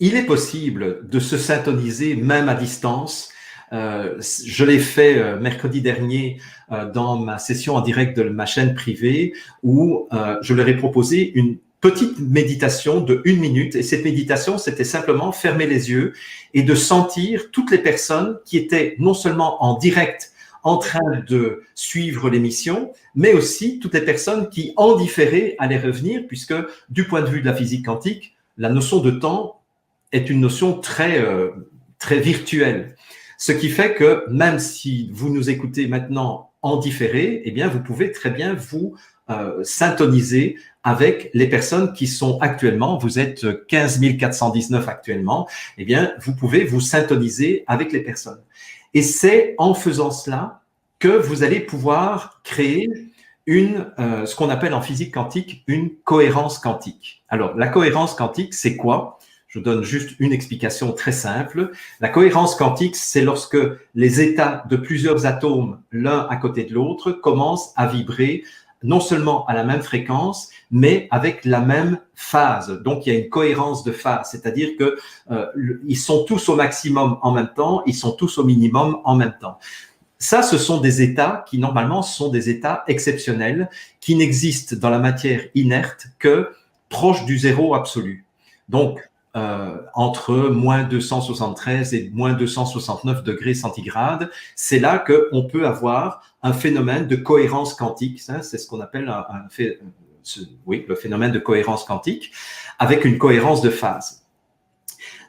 il est possible de se syntoniser même à distance. Je l'ai fait mercredi dernier dans ma session en direct de ma chaîne privée où je leur ai proposé une petite méditation de 1 minute. Et cette méditation, c'était simplement fermer les yeux et de sentir toutes les personnes qui étaient non seulement en direct en train de suivre l'émission, mais aussi toutes les personnes qui en différé allaient revenir, puisque du point de vue de la physique quantique, la notion de temps est une notion très virtuelle. Ce qui fait que même si vous nous écoutez maintenant en différé, eh bien, vous pouvez très bien vous syntoniser avec les personnes qui sont actuellement, vous êtes 15 419 actuellement, eh bien, vous pouvez vous syntoniser avec les personnes. Et c'est en faisant cela que vous allez pouvoir créer ce qu'on appelle en physique quantique une cohérence quantique. Alors, la cohérence quantique, c'est quoi? Je vous donne juste une explication très simple. La cohérence quantique, c'est lorsque les états de plusieurs atomes, l'un à côté de l'autre, commencent à vibrer non seulement à la même fréquence, mais avec la même phase. Donc, il y a une cohérence de phase, c'est-à-dire que ils sont tous au maximum en même temps, ils sont tous au minimum en même temps. Ça, ce sont des états qui, normalement, sont des états exceptionnels, qui n'existent dans la matière inerte que proche du zéro absolu. Donc, entre moins 273 et moins 269 degrés centigrades, c'est là qu'on peut avoir un phénomène de cohérence quantique. C'est ce qu'on appelle le phénomène de cohérence quantique, avec une cohérence de phase.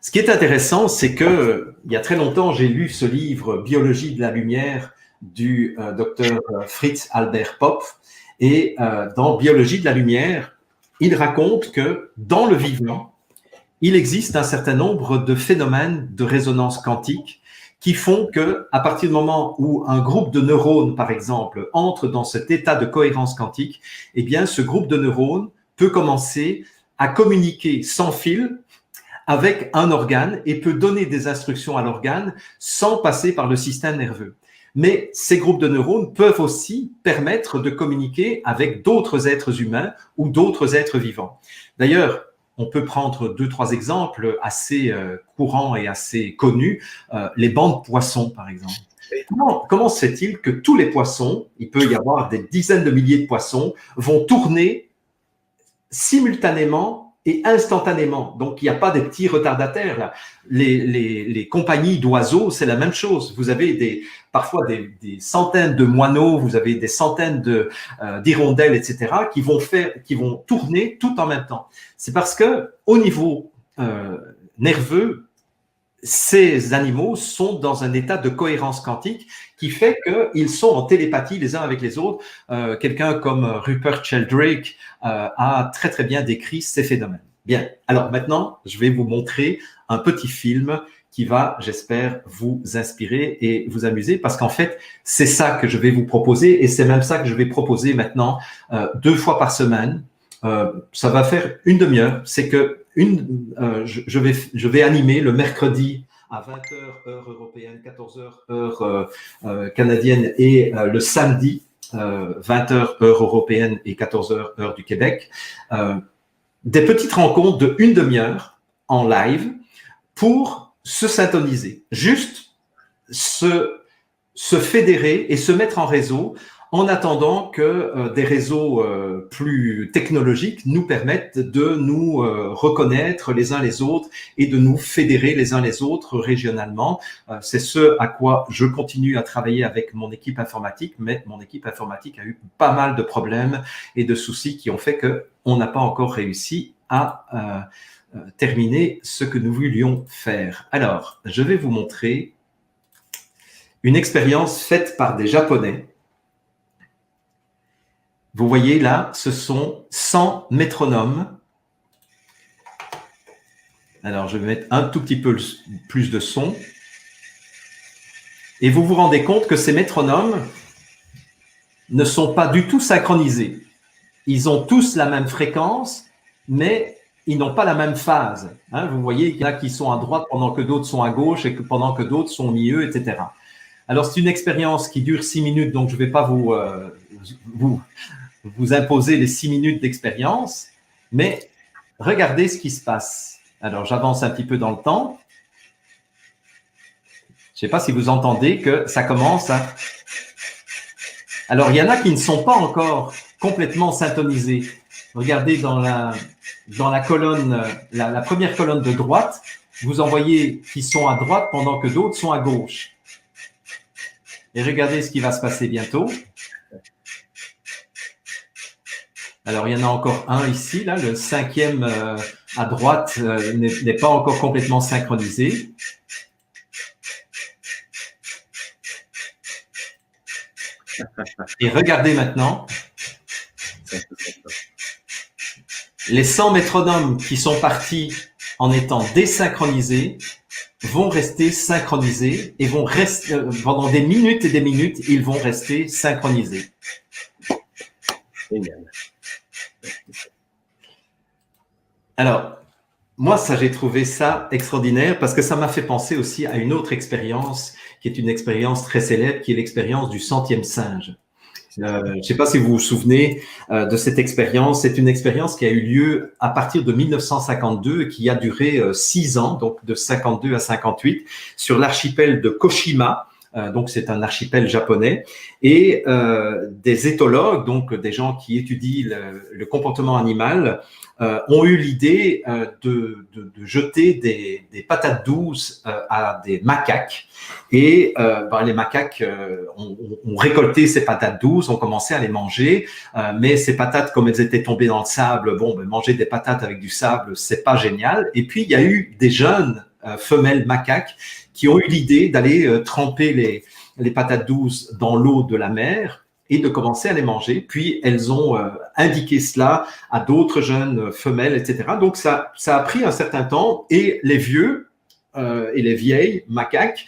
Ce qui est intéressant, c'est que il y a très longtemps, j'ai lu ce livre « Biologie de la lumière » du docteur Fritz Albert Popf. Et dans « Biologie de la lumière », il raconte que dans le vivant, il existe un certain nombre de phénomènes de résonance quantique qui font que, à partir du moment où un groupe de neurones, par exemple, entre dans cet état de cohérence quantique, eh bien, ce groupe de neurones peut commencer à communiquer sans fil avec un organe et peut donner des instructions à l'organe sans passer par le système nerveux. Mais ces groupes de neurones peuvent aussi permettre de communiquer avec d'autres êtres humains ou d'autres êtres vivants. D'ailleurs, on peut prendre 2-3 exemples assez courants et assez connus. Les bancs de poissons, par exemple. Comment se fait-il que tous les poissons, il peut y avoir des dizaines de milliers de poissons, vont tourner simultanément et instantanément? Donc, il n'y a pas des petits retardataires là. Les compagnies d'oiseaux, c'est la même chose. Vous avez parfois des centaines de moineaux, vous avez des centaines d'hirondelles, etc., qui vont tourner tout en même temps. C'est parce que au niveau nerveux, ces animaux sont dans un état de cohérence quantique qui fait qu'ils sont en télépathie les uns avec les autres. Quelqu'un comme Rupert Sheldrake a très très bien décrit ces phénomènes. Bien, alors maintenant, je vais vous montrer un petit film qui va, j'espère, vous inspirer et vous amuser, parce qu'en fait, c'est ça que je vais vous proposer, et c'est même ça que je vais proposer maintenant 2 fois par semaine. Ça va faire 1 demi-heure. C'est que je vais animer le mercredi à 20h heure européenne, 14h heure canadienne, et le samedi 20h heure européenne et 14h heure du Québec, des petites rencontres de 1 demi-heure en live pour se syntoniser, juste se fédérer et se mettre en réseau, en attendant que des réseaux plus technologiques nous permettent de nous reconnaître les uns les autres et de nous fédérer les uns les autres régionalement. C'est ce à quoi je continue à travailler avec mon équipe informatique, mais mon équipe informatique a eu pas mal de problèmes et de soucis qui ont fait qu'on n'a pas encore réussi à terminer ce que nous voulions faire. Alors, je vais vous montrer une expérience faite par des Japonais. Vous voyez là, ce sont 100 métronomes. Alors, je vais mettre un tout petit peu plus de son. Et vous vous rendez compte que ces métronomes ne sont pas du tout synchronisés. Ils ont tous la même fréquence, mais ils n'ont pas la même phase. Vous voyez qu'il y en a qui sont à droite pendant que d'autres sont à gauche et pendant que d'autres sont au milieu, etc. Alors, c'est une expérience qui dure 6 minutes, donc je ne vais pas vous imposer les 6 minutes d'expérience, mais regardez ce qui se passe. Alors, j'avance un petit peu dans le temps. Je ne sais pas si vous entendez que ça commence à… Alors, il y en a qui ne sont pas encore complètement syntonisés. Regardez dans la colonne, la première colonne de droite, vous en voyez qui sont à droite pendant que d'autres sont à gauche. Et regardez ce qui va se passer bientôt. Alors, il y en a encore un ici, là, le cinquième à droite n'est pas encore complètement synchronisé. Et regardez maintenant, les 100 métronomes qui sont partis en étant désynchronisés vont rester synchronisés et vont rester pendant des minutes et des minutes, ils vont rester synchronisés. Alors, moi, ça, j'ai trouvé ça extraordinaire parce que ça m'a fait penser aussi à une autre expérience qui est une expérience très célèbre, qui est l'expérience du centième singe. Je ne sais pas si vous vous souvenez de cette expérience. C'est une expérience qui a eu lieu à partir de 1952 et qui a duré 6 ans, donc de 52 à 58, sur l'archipel de Koshima. Donc, c'est un archipel japonais. Et des éthologues, donc des gens qui étudient le comportement animal, ont eu l'idée de jeter des patates douces à des macaques. Et les macaques ont récolté ces patates douces, ont commencé à les manger, mais ces patates, comme elles étaient tombées dans le sable, manger des patates avec du sable, c'est pas génial. Et puis, il y a eu des jeunes femelles macaques qui ont eu l'idée d'aller tremper les patates douces dans l'eau de la mer et de commencer à les manger. Puis, elles ont indiqué cela à d'autres jeunes femelles, etc. Donc, ça a pris un certain temps et les vieux et les vieilles macaques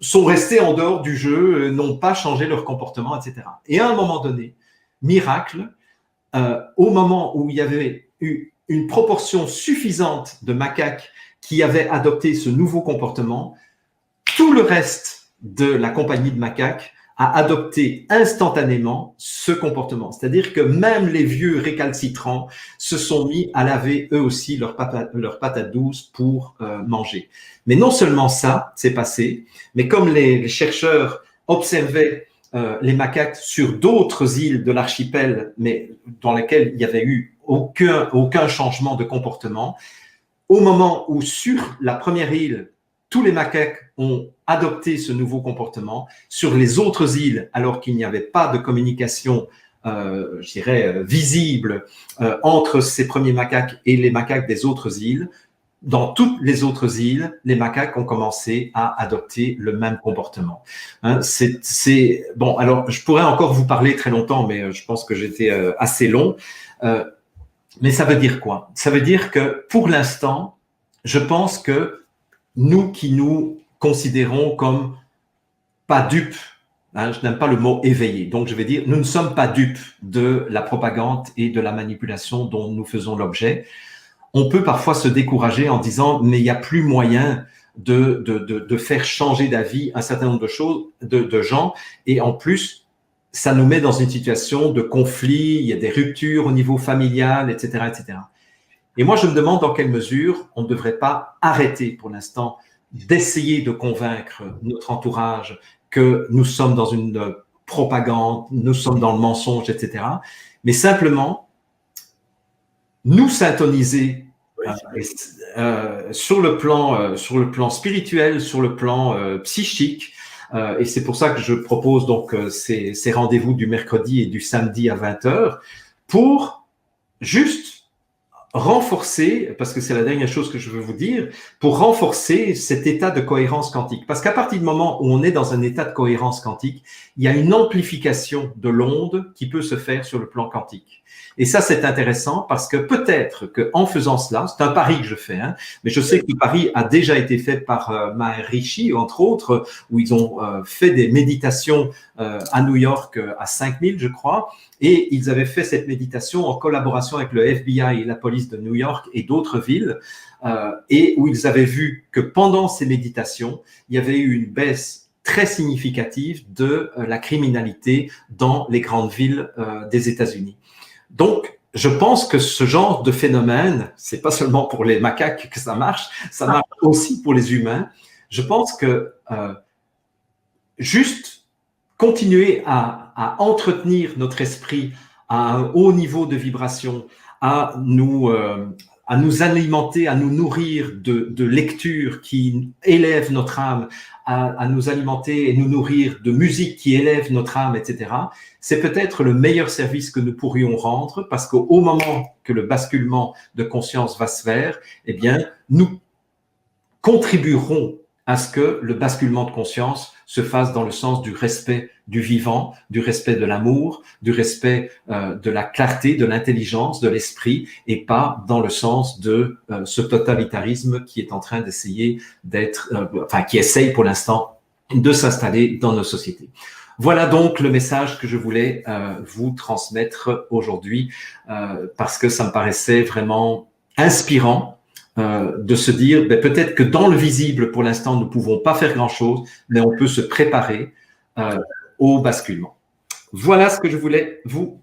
sont restés en dehors du jeu, n'ont pas changé leur comportement, etc. Et à un moment donné, miracle, au moment où il y avait eu une proportion suffisante de macaques qui avaient adopté ce nouveau comportement, tout le reste de la compagnie de macaques a adopté instantanément ce comportement. C'est-à-dire que même les vieux récalcitrants se sont mis à laver eux aussi leurs patates douces pour manger. Mais non seulement ça s'est passé, mais comme les chercheurs observaient les macaques sur d'autres îles de l'archipel, mais dans lesquelles il n'y avait eu aucun changement de comportement, au moment où sur la première île, tous les macaques ont adopté ce nouveau comportement, sur les autres îles, alors qu'il n'y avait pas de communication, visible entre ces premiers macaques et les macaques des autres îles, dans toutes les autres îles, les macaques ont commencé à adopter le même comportement. Hein, bon. Alors, je pourrais encore vous parler très longtemps, mais je pense que j'étais assez long. Mais ça veut dire quoi? Ça veut dire que pour l'instant, je pense que nous qui nous considérons comme pas dupes, hein, je n'aime pas le mot éveillé, donc je vais dire nous ne sommes pas dupes de la propagande et de la manipulation dont nous faisons l'objet. On peut parfois se décourager en disant mais il n'y a plus moyen de faire changer d'avis un certain nombre de choses, de gens, et en plus ça nous met dans une situation de conflit, il y a des ruptures au niveau familial, etc., etc. Et moi, je me demande dans quelle mesure on ne devrait pas arrêter pour l'instant d'essayer de convaincre notre entourage que nous sommes dans une propagande, nous sommes dans le mensonge, etc. Mais simplement nous syntoniser sur le plan spirituel, sur le plan psychique. Et c'est pour ça que je propose donc ces rendez-vous du mercredi et du samedi à 20h pour juste renforcer, parce que c'est la dernière chose que je veux vous dire, pour renforcer cet état de cohérence quantique. Parce qu'à partir du moment où on est dans un état de cohérence quantique, il y a une amplification de l'onde qui peut se faire sur le plan quantique. Et ça, c'est intéressant parce que peut-être qu'en faisant cela, c'est un pari que je fais, hein, mais je sais que le pari a déjà été fait par Maharishi, entre autres, où ils ont fait des méditations à New York à 5000, je crois, et ils avaient fait cette méditation en collaboration avec le FBI et la police de New York et d'autres villes, et où ils avaient vu que pendant ces méditations, il y avait eu une baisse très significative de la criminalité dans les grandes villes des États-Unis. Donc, je pense que ce genre de phénomène, c'est pas seulement pour les macaques que ça marche aussi pour les humains. Je pense que juste continuer à entretenir notre esprit à un haut niveau de vibration, à nous alimenter, à nous nourrir de lectures qui élèvent notre âme, à nous alimenter et nous nourrir de musique qui élève notre âme, etc. C'est peut-être le meilleur service que nous pourrions rendre, parce qu'au moment que le basculement de conscience va se faire, eh bien, nous contribuerons à ce que le basculement de conscience se fasse dans le sens du respect du vivant, du respect de l'amour, du respect de la clarté, de l'intelligence, de l'esprit, et pas dans le sens de ce totalitarisme qui est en train d'essayer d'être, qui essaye pour l'instant de s'installer dans nos sociétés. Voilà donc le message que je voulais vous transmettre aujourd'hui, parce que ça me paraissait vraiment inspirant de se dire peut-être que dans le visible, pour l'instant, nous ne pouvons pas faire grand-chose, mais on peut se préparer au basculement. Voilà ce que je voulais vous